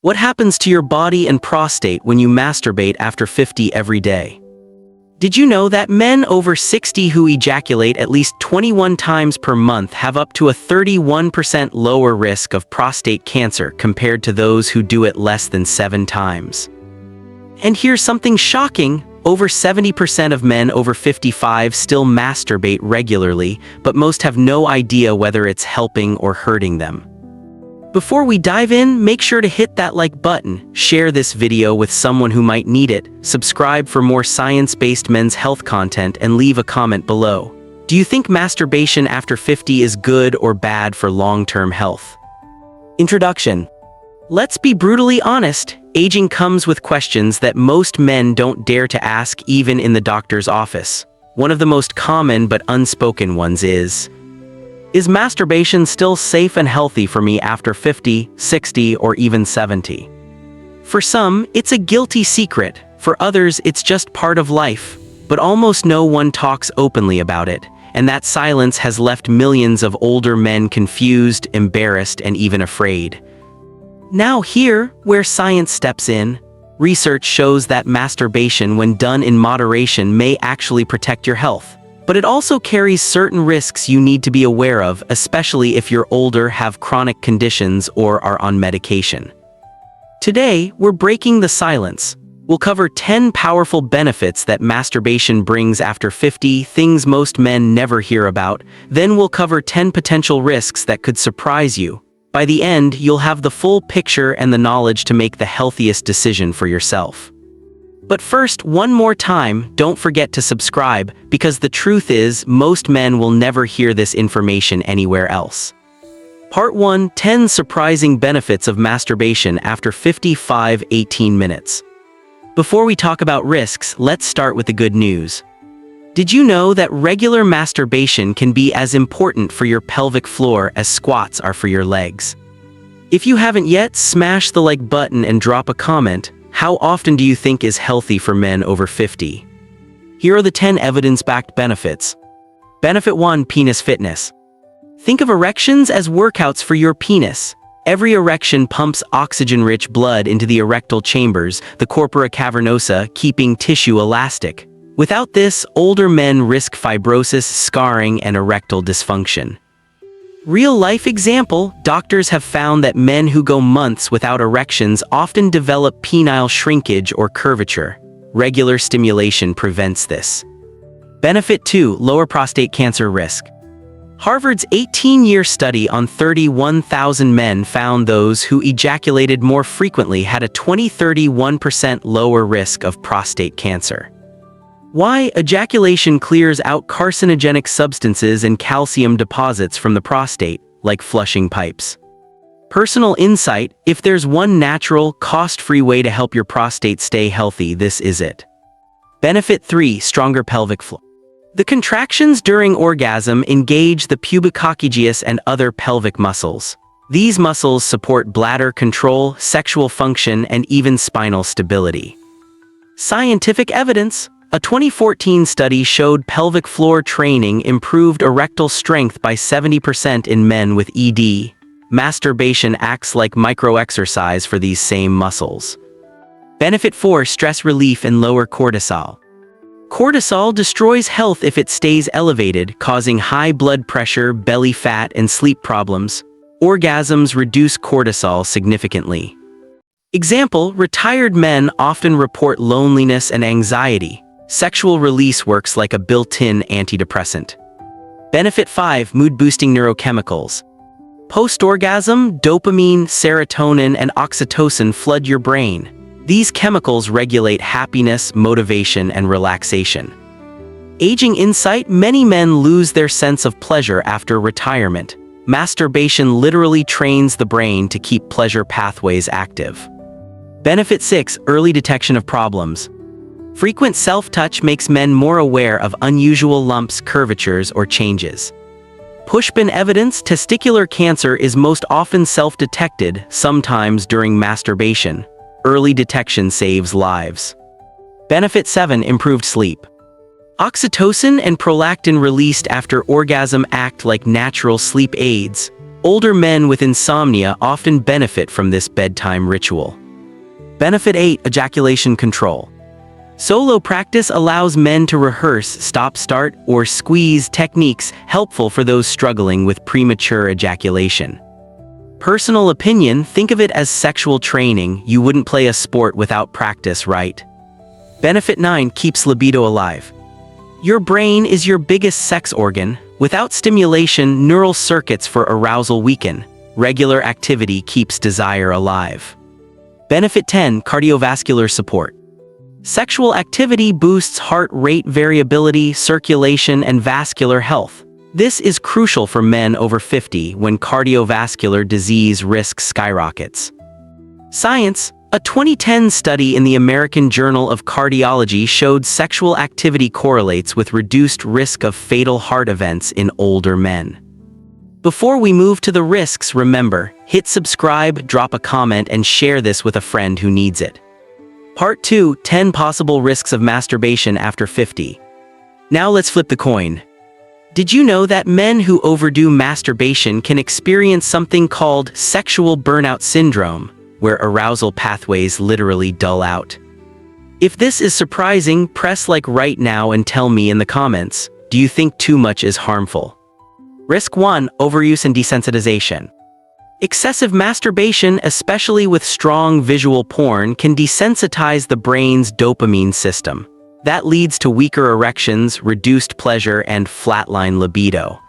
What happens to your body and prostate when you masturbate after 50 every day? Did you know that men over 60 who ejaculate at least 21 times per month have up to a 31% lower risk of prostate cancer compared to those who do it less than 7 times? And here's something shocking. Over 70% of men over 55 still masturbate regularly, but most have no idea whether it's helping or hurting them. Before we dive in, make sure to hit that like button, share this video with someone who might need it, subscribe for more science-based men's health content, and leave a comment below. Do you think masturbation after 50 is good or bad for long-term health? Introduction. Let's be brutally honest, aging comes with questions that most men don't dare to ask even in the doctor's office. One of the most common but unspoken ones is masturbation still safe and healthy for me after 50, 60, or even 70? For some, it's a guilty secret. For others, it's just part of life. But almost no one talks openly about it, and that silence has left millions of older men confused, embarrassed, and even afraid. Now here, where science steps in, research shows that masturbation when done in moderation may actually protect your health. But it also carries certain risks you need to be aware of, especially if you're older, have chronic conditions, or are on medication. Today, we're breaking the silence. We'll cover 10 powerful benefits that masturbation brings after 50, things most men never hear about. Then we'll cover 10 potential risks that could surprise you. By the end, you'll have the full picture and the knowledge to make the healthiest decision for yourself. But first, one more time, don't forget to subscribe, because the truth is, most men will never hear this information anywhere else. Part 1: 10 surprising benefits of masturbation after 55, 18 minutes. Before we talk about risks, let's start with the good news. Did you know that regular masturbation can be as important for your pelvic floor as squats are for your legs? If you haven't yet, smash the like button and drop a comment. How often do you think is healthy for men over 50? Here are the 10 evidence-backed benefits. Benefit 1: penis fitness. Think of erections as workouts for your penis. Every erection pumps oxygen-rich blood into the erectile chambers, the corpora cavernosa, keeping tissue elastic. Without this, older men risk fibrosis, scarring, and erectile dysfunction. Real-life example, doctors have found that men who go months without erections often develop penile shrinkage or curvature. Regular stimulation prevents this. Benefit 2: lower prostate cancer risk. Harvard's 18-year study on 31,000 men found those who ejaculated more frequently had a 31% lower risk of prostate cancer. Why? Ejaculation clears out carcinogenic substances and calcium deposits from the prostate, like flushing pipes. Personal insight: if there's one natural, cost-free way to help your prostate stay healthy, this is it. Benefit 3: stronger pelvic floor. The contractions during orgasm engage the pubococcygeus and other pelvic muscles. These muscles support bladder control, sexual function, and even spinal stability. Scientific evidence: a 2014 study showed pelvic floor training improved erectile strength by 70% in men with ED. Masturbation acts like micro-exercise for these same muscles. Benefit 4: stress relief and lower cortisol. Cortisol destroys health if it stays elevated, causing high blood pressure, belly fat, and sleep problems. Orgasms reduce cortisol significantly. Example: retired men often report loneliness and anxiety. Sexual release works like a built-in antidepressant. Benefit 5: mood-boosting neurochemicals. Post-orgasm, dopamine, serotonin, and oxytocin flood your brain. These chemicals regulate happiness, motivation, and relaxation. Aging insight: many men lose their sense of pleasure after retirement. Masturbation literally trains the brain to keep pleasure pathways active. Benefit 6: early detection of problems. Frequent self-touch makes men more aware of unusual lumps, curvatures, or changes. Pushpin evidence: testicular cancer is most often self-detected, sometimes during masturbation. Early detection saves lives. Benefit 7: improved sleep. Oxytocin and prolactin released after orgasm act like natural sleep aids. Older men with insomnia often benefit from this bedtime ritual. Benefit 8. Ejaculation control. Solo practice allows men to rehearse stop-start or squeeze techniques helpful for those struggling with premature ejaculation. Personal opinion, think of it as sexual training. You wouldn't play a sport without practice, right? Benefit 9. Keeps libido alive. Your brain is your biggest sex organ. Without stimulation, neural circuits for arousal weaken. Regular activity keeps desire alive. Benefit 10. Cardiovascular support. Sexual activity boosts heart rate variability, circulation, and vascular health. This is crucial for men over 50 when cardiovascular disease risk skyrockets. Science. A 2010 study in the American Journal of Cardiology showed sexual activity correlates with reduced risk of fatal heart events in older men. Before we move to the risks, remember, hit subscribe, drop a comment, and share this with a friend who needs it. Part 2. 10 possible risks of masturbation after 50. Now let's flip the coin. Did you know that men who overdo masturbation can experience something called sexual burnout syndrome, where arousal pathways literally dull out? If this is surprising, press like right now and tell me in the comments, do you think too much is harmful? Risk 1. Overuse and desensitization. Excessive masturbation, especially with strong visual porn, can desensitize the brain's dopamine system. That leads to weaker erections, reduced pleasure, and flatline libido.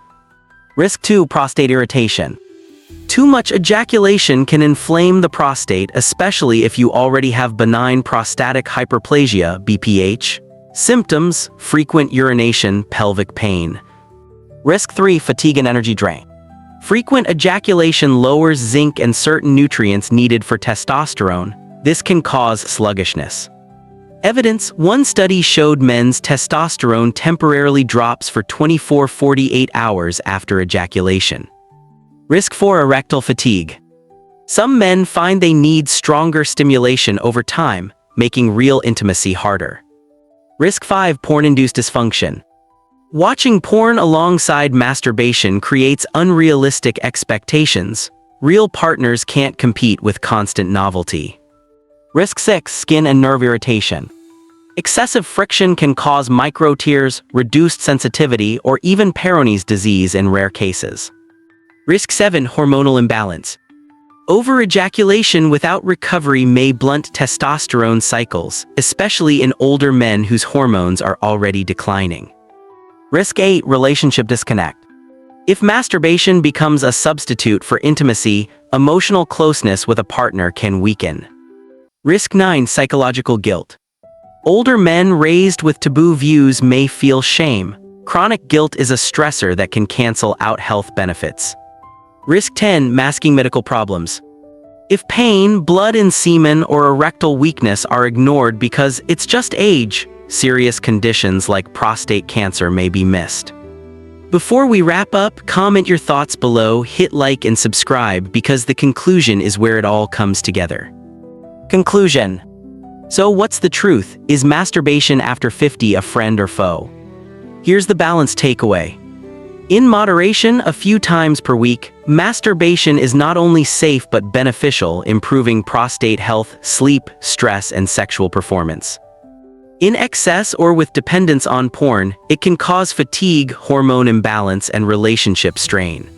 Risk 2. Prostate irritation. Too much ejaculation can inflame the prostate, especially if you already have benign prostatic hyperplasia (BPH). Symptoms: frequent urination, pelvic pain. Risk 3. Fatigue and energy drain. Frequent ejaculation lowers zinc and certain nutrients needed for testosterone. This can cause sluggishness. Evidence: one study showed men's testosterone temporarily drops for 24-48 hours after ejaculation. Risk 4. Erectile fatigue. Some men find they need stronger stimulation over time, making real intimacy harder. Risk 5. Porn-induced dysfunction. Watching porn alongside masturbation creates unrealistic expectations. Real partners can't compete with constant novelty. Risk 6. Skin and nerve irritation. Excessive friction can cause micro-tears, reduced sensitivity, or even Peyronie's disease in rare cases. Risk 7. Hormonal imbalance. Over-ejaculation without recovery may blunt testosterone cycles, especially in older men whose hormones are already declining. Risk 8. Relationship disconnect. If masturbation becomes a substitute for intimacy, emotional closeness with a partner can weaken. Risk 9. Psychological guilt. Older men raised with taboo views may feel shame. Chronic guilt is a stressor that can cancel out health benefits. Risk 10. Masking medical problems. If pain, blood in semen, or erectile weakness are ignored because it's just age, serious conditions like prostate cancer may be missed. Before we wrap up, comment your thoughts below, hit like and subscribe because the conclusion is where it all comes together. Conclusion. So what's the truth? Is masturbation after 50 a friend or foe? Here's the balanced takeaway. In moderation, a few times per week, masturbation is not only safe but beneficial, improving prostate health, sleep, stress, and sexual performance. In excess or with dependence on porn, it can cause fatigue, hormone imbalance, and relationship strain.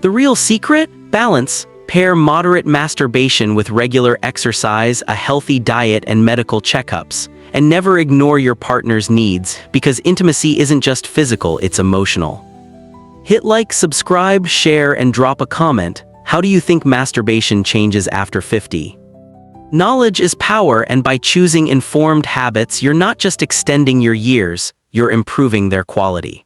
The real secret? Balance. Pair moderate masturbation with regular exercise, a healthy diet, and medical checkups. And never ignore your partner's needs, because intimacy isn't just physical, it's emotional. Hit like, subscribe, share, and drop a comment. How do you think masturbation changes after 50? Knowledge is power, and by choosing informed habits, you're not just extending your years, you're improving their quality.